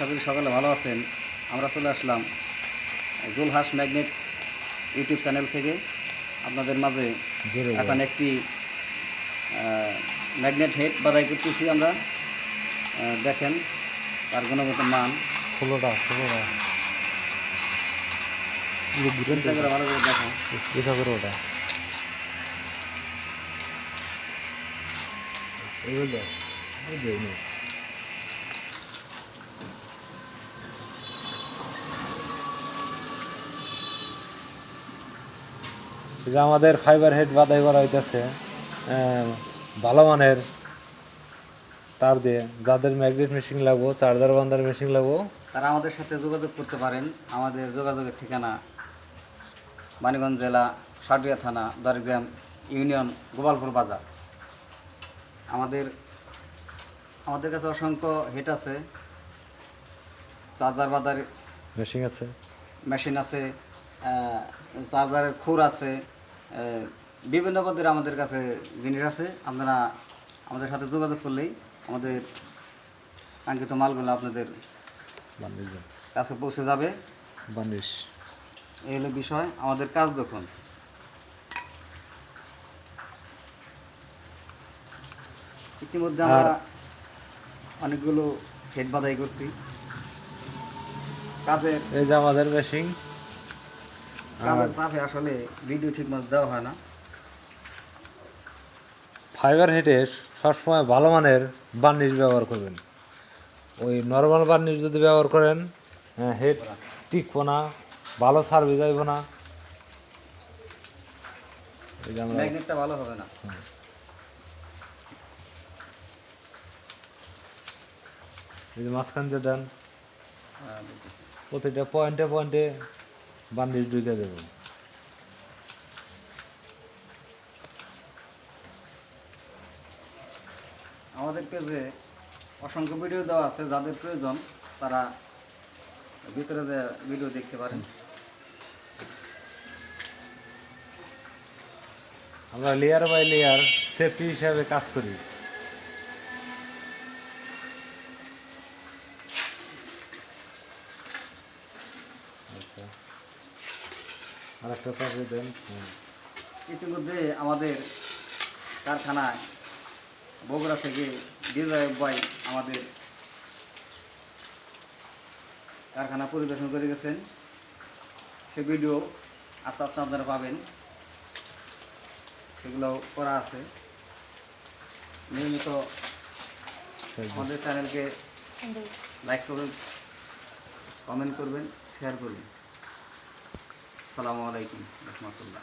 আশা করি সকালে ভালো আছেন। আমরা চলে আসলাম জুলহাস ম্যাগনেট ইউটিউব চ্যানেল থেকে আপনাদের মাঝে এখন একটি ম্যাগনেট হেড বাদাই করতেছি আমরা। দেখেন তার গুণগত মান ষোলোটা চিন্তা করে ভালো করে দেখেন। এটা করে ওটা এটা আমাদের ফাইবার হেড বাদাই করা হইতেছে ভালো মানের তার দিয়ে। যাদের ম্যাগনেট মেশিন লাগবো, চার্জার বান্ধার মেশিন লাগবো, তারা আমাদের সাথে যোগাযোগ করতে পারেন। আমাদের যোগাযোগের ঠিকানা মানিকগঞ্জ জেলা, সাটুরিয়া থানা, দরগ্রাম ইউনিয়ন, গোপালপুর বাজার। আমাদের কাছে অসংখ্য হেড আছে, চার্জার বাঁধার মেশিন আছে, মেশিন আছে, চার্জারের খুর আছে, বিভিন্ন পদের আমাদের কাছে জিনিস আছে। আপনারা আমাদের সাথে যোগাযোগ করলেই আমাদের কাঙ্ক্ষিত মালগুলো আপনাদের কাছে পৌঁছে যাবে। এই হলো বিষয়। আমাদের কাজ দেখুন। ইতিমধ্যে আমরা অনেকগুলো হেড বাঁধাই করছি। কাজের এই যে আমাদের মেশিন, কাজের চাপে আসলে ভিডিও ঠিক মতো দেওয়া হয় না। ফাইবার হেডের সবসময় ভালো মানের বার্নিশ ব্যবহার করবেন। ওই নর্মাল বার্নিশ যদি ব্যবহার করেন হেড টিকবো না, ভালো সার্ভিস আইব না, ম্যাগনেটটা ভালো হবে না। এই যে মাঝখান দিয়ে দেন, প্রতিটা পয়েন্টে পয়েন্টে বার্নিশ ঢুকে দেবো। আমাদের পেজে অসংখ্য ভিডিও দেওয়া আছে, যাদের প্রয়োজন তারা ভিতরে যে ভিডিও দেখতে পারেন। আমরা লেয়ার বাই লেয়ার সেফটি হিসাবে কাজ করি। আচ্ছা, আর একটা পাশে দেন। ইতিমধ্যে আমাদের কারখানায় বগুড়া থেকে বিজয় ভাই আমাদের কারখানা পরিদর্শন করে গেছেন। সে ভিডিও আস্তে আস্তে আপনারা পাবেন, সেগুলো করা আছে। নিয়মিত আমাদের চ্যানেলকে লাইক করবেন, কমেন্ট করবেন, শেয়ার করবেন। আসসালামু আলাইকুম রহমতুল্লাহ।